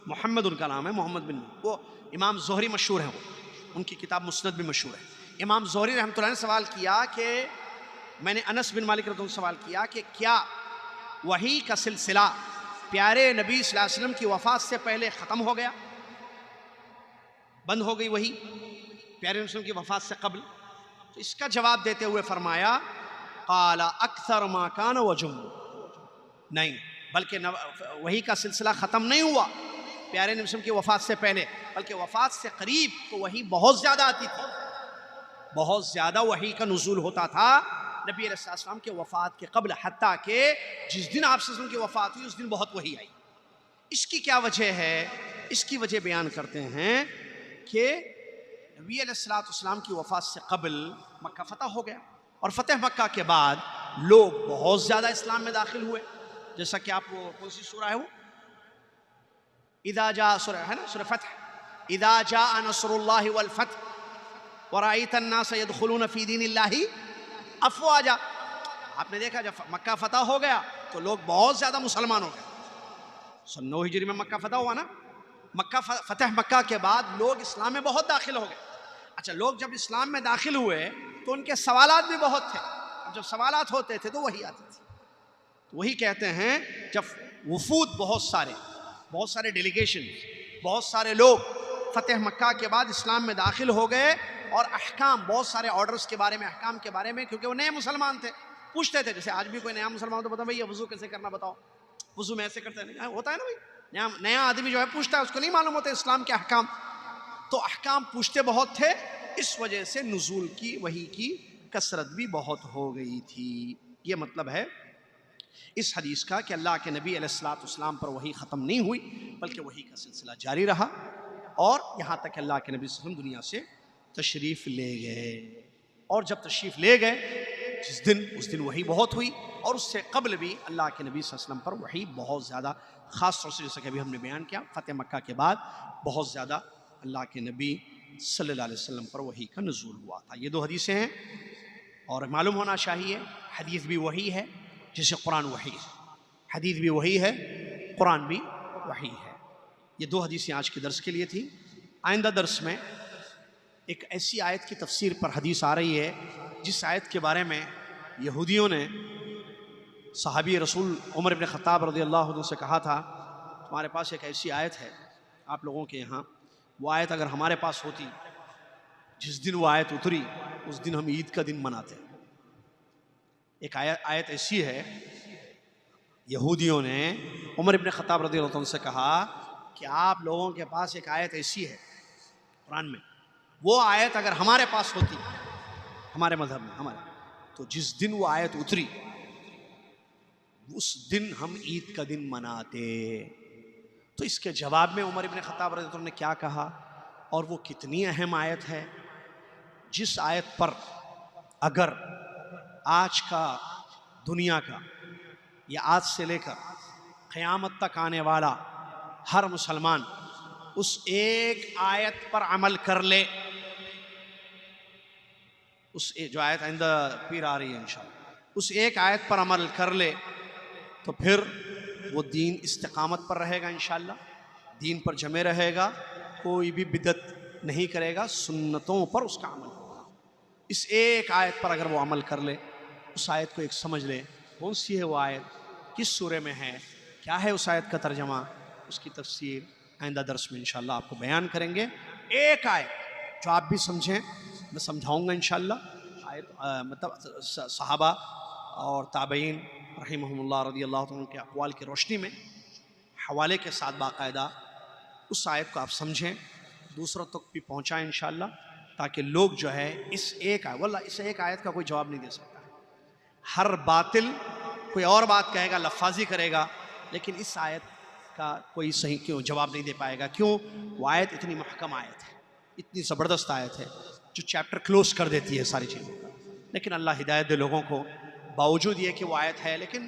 محمد ان کا نام ہے، محمد بن، وہ امام زہری مشہور ہیں، وہ ان کی کتاب مسند بھی مشہور ہے. امام زہری رحمۃ اللہ نے سوال کیا کہ میں نے انس بن مالک رضی اللہ عنہ سے سوال کیا کہ کیا وحی کا سلسلہ پیارے نبی صلی اللہ علیہ وسلم کی وفات سے پہلے ختم ہو گیا، بند ہو گئی وحی پیارے نبی صلی اللہ علیہ وسلم کی وفات سے قبل؟ تو اس کا جواب دیتے ہوئے فرمایا قال اکثر ما کان وجم، نہیں، بلکہ وحی کا سلسلہ ختم نہیں ہوا پیارے نبی صلی اللہ علیہ وسلم کی وفات سے پہلے، بلکہ وفات سے قریب تو وحی بہت زیادہ آتی تھی، بہت زیادہ وحی کا نزول ہوتا تھا نبی علیہ السلام کے وفات کے قبل، حتیٰ کہ جس دن آپ صلی اللہ علیہ وسلم کی وفات ہوئی اس دن بہت وحی آئی. اس کی کیا وجہ ہے؟ اس کی وجہ بیان کرتے ہیں کہ نبی علیہ السلام کی وفات سے قبل مکہ فتح ہو گیا، اور فتح مکہ کے بعد لوگ بہت زیادہ اسلام میں داخل ہوئے. جیسا کہ آپ کو کون سی سورہ ہے وہ؟ اذا جاء، سورہ ہے نا، سورہ فتح، اذا جاء نصر اللہ والفتح ورأیت الناس يدخلون فی دین اللہ افواجا. آپ نے دیکھا جب مکہ فتح ہو گیا تو لوگ بہت زیادہ مسلمان ہو گئے. 9 ہجری میں مکہ فتح ہوا نا، مکہ فتح مکہ کے بعد لوگ اسلام میں بہت داخل ہو گئے. اچھا، لوگ جب اسلام میں داخل ہوئے تو ان کے سوالات بھی بہت تھے. اب جب سوالات ہوتے تھے تو وہی آتی تھی. وہی کہتے ہیں جب وفود بہت سارے ڈیلیگیشن، بہت سارے لوگ فتح مکہ کے بعد اسلام میں داخل ہو گئے اور احکام، بہت سارے آرڈرز کے بارے میں، احکام کے بارے میں، کیونکہ وہ نئے مسلمان تھے، پوچھتے تھے. جیسے آج بھی کوئی نیا مسلمان تو بتا بھائی یہ وضو کیسے کرنا بتاؤ، وضو میں ایسے کرتے ہیں، ہوتا ہے نا بھائی، نیا آدمی جو ہے پوچھتا ہے، اس کو نہیں معلوم ہوتے اسلام کے احکام. تو احکام پوچھتے بہت تھے، اس وجہ سے نزول کی وحی کی کثرت بھی بہت ہو گئی تھی. یہ مطلب ہے اس حدیث کا کہ اللہ کے نبی علیہ الصلوۃ والسلام پر وحی ختم نہیں ہوئی، بلکہ وحی کا سلسلہ جاری رہا، اور یہاں تک کہ اللہ کے نبی صلی اللہ علیہ وسلم دنیا سے تشریف لے گئے. اور جب تشریف لے گئے اس دن وحی بہت ہوئی، اور اس سے قبل بھی اللہ کے نبی صلی اللہ علیہ وسلم پر وحی بہت زیادہ، خاص طور سے جیسا کہ ابھی ہم نے بیان کیا، فتح مکہ کے بعد بہت زیادہ اللہ کے نبی صلی اللہ علیہ وسلم پر وحی کا نزول ہوا تھا. یہ 2 حدیثیں ہیں، اور معلوم ہونا چاہیے حدیث بھی وحی ہے جیسے قرآن وحی ہے، حدیث بھی وحی ہے، قرآن بھی وحی ہے. یہ 2 حدیثیں آج کے درس کے لیے تھی. آئندہ درس میں ایک ایسی آیت کی تفسیر پر حدیث آ رہی ہے جس آیت کے بارے میں یہودیوں نے صحابی رسول عمر بن خطاب رضی اللہ عنہ سے کہا تھا تمہارے پاس ایک ایسی آیت ہے آپ لوگوں کے یہاں، وہ آیت اگر ہمارے پاس ہوتی، جس دن وہ آیت اتری اس دن ہم عید کا دن مناتے. ایک آیت ایسی ہے، یہودیوں نے عمر بن خطاب رضی اللہ عنہ سے کہا کہ آپ لوگوں کے پاس ایک آیت ایسی ہے قرآن میں، وہ آیت اگر ہمارے پاس ہوتی، ہمارے مذہب میں ہمارے، تو جس دن وہ آیت اتری اس دن ہم عید کا دن مناتے. تو اس کے جواب میں عمر بن خطاب رضی اللہ عنہ نے کیا کہا، اور وہ کتنی اہم آیت ہے، جس آیت پر اگر آج کا دنیا کا یا آج سے لے کر قیامت تک آنے والا ہر مسلمان اس ایک آیت پر عمل کر لے، اس جو آیت آئندہ پیر آ رہی ہے انشاءاللہ، اس ایک آیت پر عمل کر لے تو پھر وہ دین استقامت پر رہے گا انشاءاللہ، دین پر جمے رہے گا، کوئی بھی بدعت نہیں کرے گا، سنتوں پر اس کا عمل ہوگا. اس ایک آیت پر اگر وہ عمل کر لے، اس آیت کو ایک سمجھ لے، کون سی ہے وہ آیت، کس سورے میں ہے، کیا ہے اس آیت کا ترجمہ، اس کی تفسیر آئندہ درس میں انشاءاللہ آپ کو بیان کریں گے. ایک آیت جو آپ بھی سمجھیں، میں سمجھاؤں گا انشاءاللہ. آیت مطلب صحابہ اور تابعین رحمہم اللہ رضی اللہ عنہ کے اقوال کی روشنی میں حوالے کے ساتھ باقاعدہ اس آیت کو آپ سمجھیں، دوسروں تک بھی پہنچائیں انشاءاللہ، تاکہ لوگ جو ہے اس ایک آیت، واللہ اس ایک آیت کا کوئی جواب نہیں دے سکتا. ہر باطل کوئی اور بات کہے گا، لفاظی کرے گا، لیکن اس آیت کا کوئی صحیح کیوں جواب نہیں دے پائے گا. کیوں؟ وہ آیت اتنی محکم آیت ہے، اتنی زبردست آیت ہے جو چیپٹر کلوز کر دیتی ہے ساری چیزوں کا. لیکن اللہ ہدایت دے لوگوں کو، باوجود یہ کہ وہ آیت ہے لیکن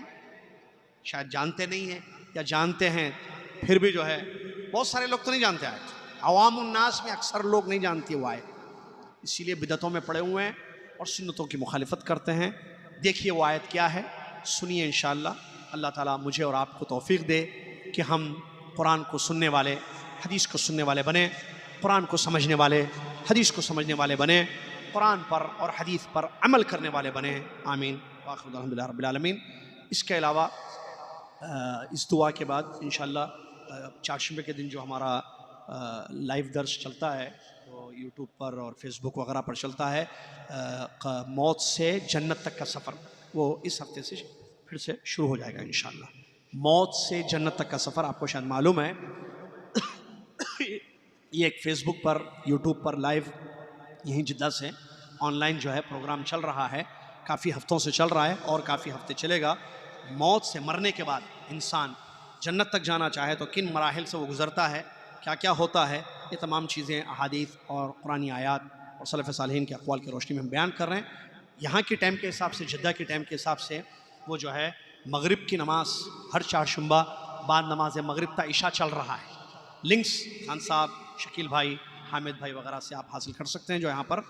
شاید جانتے نہیں ہیں، یا جانتے ہیں پھر بھی جو ہے، بہت سارے لوگ تو نہیں جانتے آیت، عوام الناس میں اکثر لوگ نہیں جانتی وہ آیت، اسی لیے بدعتوں میں پڑے ہوئے ہیں اور سنتوں کی مخالفت کرتے ہیں. دیکھیے وہ آیت کیا ہے، سنیے انشاءاللہ. اللہ تعالیٰ مجھے اور آپ کو توفیق دے کہ ہم قرآن کو سننے والے، حدیث کو سننے والے بنیں، قرآن کو سمجھنے والے، حدیث کو سمجھنے والے بنیں، قرآن پر اور حدیث پر عمل کرنے والے بنیں. آمین. وآخر دعوانا الحمدللہ رب العالمین. اس کے علاوہ اس دعا کے بعد انشاءاللہ چہارشنبے کے دن جو ہمارا لائیو درس چلتا ہے وہ یوٹیوب پر اور فیس بک وغیرہ پر چلتا ہے، موت سے جنت تک کا سفر، وہ اس ہفتے سے پھر سے شروع ہو جائے گا انشاءاللہ. موت سے جنت تک کا سفر آپ کو شاید معلوم ہے، یہ ایک فیس بک پر، یوٹیوب پر لائیو یہیں جدہ سے آن لائن جو ہے پروگرام چل رہا ہے، کافی ہفتوں سے چل رہا ہے اور کافی ہفتے چلے گا. موت سے مرنے کے بعد انسان جنت تک جانا چاہے تو کن مراحل سے وہ گزرتا ہے، کیا کیا ہوتا ہے، یہ تمام چیزیں احادیث اور قرآنی آیات اور سلف صالحین کے اقوال کی روشنی میں ہم بیان کر رہے ہیں. یہاں کی ٹائم کے حساب سے، جدہ کی ٹائم کے حساب سے وہ جو ہے مغرب کی نماز ہر چہارشنبہ بعد نماز مغرب تا عشاء چل رہا ہے. لنکس خان صاحب، شکیل بھائی، حامد بھائی وغیرہ سے آپ حاصل کر سکتے ہیں جو یہاں پر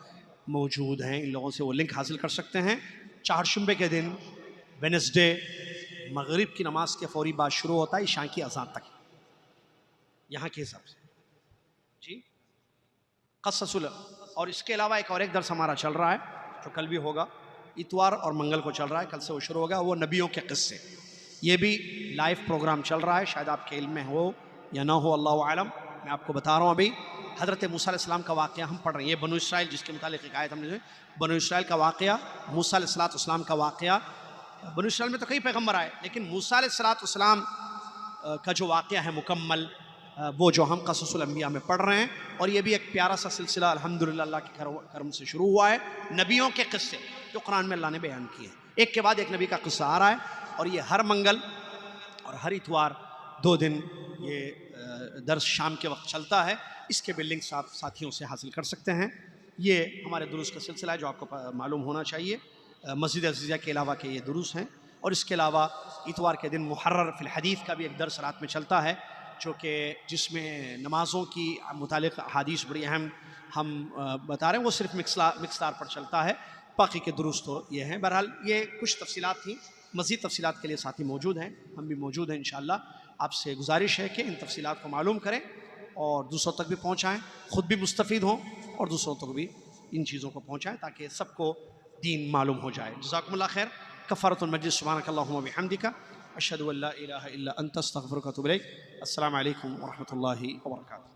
موجود ہیں، ان لوگوں سے وہ لنک حاصل کر سکتے ہیں. چہارشنبے کے دن وینسڈے مغرب کی نماز کے فوری بعد شروع ہوتا ہے عشاء کی اذان تک، یہاں کے حساب سے جی قصص. اور اس کے علاوہ ایک درس ہمارا چل رہا ہے جو کل بھی ہوگا، اتوار اور منگل کو چل رہا ہے، کل سے وہ شروع ہوگا، وہ نبیوں کے قصے. یہ بھی لائیو پروگرام چل رہا ہے، شاید آپ کے علم میں ہو یا نہ ہو، اللہ عالم. میں آپ کو بتا رہا ہوں ابھی حضرت موسیٰ علیہ السلام کا واقعہ ہم پڑھ رہے ہیں. یہ بنو اسرائیل جس کے متعلق ایک آیت ہم نے بنو اسرائیل کا واقعہ، موسیٰ علیہ السلام کا واقعہ. بنو اسرائیل میں تو کئی پیغمبر آئے، لیکن موسیٰ علیہ السلام کا جو واقعہ ہے مکمل، وہ جو ہم قصص الانبیاء میں پڑھ رہے ہیں. اور یہ بھی ایک پیارا سا سلسلہ الحمدللہ اللہ کے کرم سے شروع ہوا ہے. نبیوں کے قصے جو قرآن میں اللہ نے بیان کیے ہیں، ایک کے بعد ایک نبی کا قصہ آ رہا ہے. اور یہ ہر منگل اور ہر اتوار 2 دن یہ درس شام کے وقت چلتا ہے. اس کے بھی لنکس آپ ساتھیوں سے حاصل کر سکتے ہیں. یہ ہمارے دروس کا سلسلہ ہے جو آپ کو معلوم ہونا چاہیے. مسجد عزیزہ کے علاوہ کے یہ دروس ہیں. اور اس کے علاوہ اتوار کے دن محرر فی الحدیث کا بھی ایک درس رات میں چلتا ہے، جو کہ جس میں نمازوں کی متعلق حدیث بڑی اہم ہم بتا رہے ہیں. وہ صرف مکسدار پر چلتا ہے، باقی کے دروس تو یہ ہیں. بہرحال یہ کچھ تفصیلات تھیں. مزید تفصیلات کے لیے ساتھی موجود ہیں، ہم بھی موجود ہیں انشاءاللہ. آپ سے گزارش ہے کہ ان تفصیلات کو معلوم کریں اور دوسروں تک بھی پہنچائیں، خود بھی مستفید ہوں اور دوسروں تک بھی ان چیزوں کو پہنچائیں تاکہ سب کو دین معلوم ہو جائے. جزاکم اللہ خیر. کفارۃ المجلس سبحانک اللہم وبحمدک اشہد ان لا الہ الا انت استغفرک واتوب الیک. السلام علیکم ورحمۃ اللہ وبرکاتہ.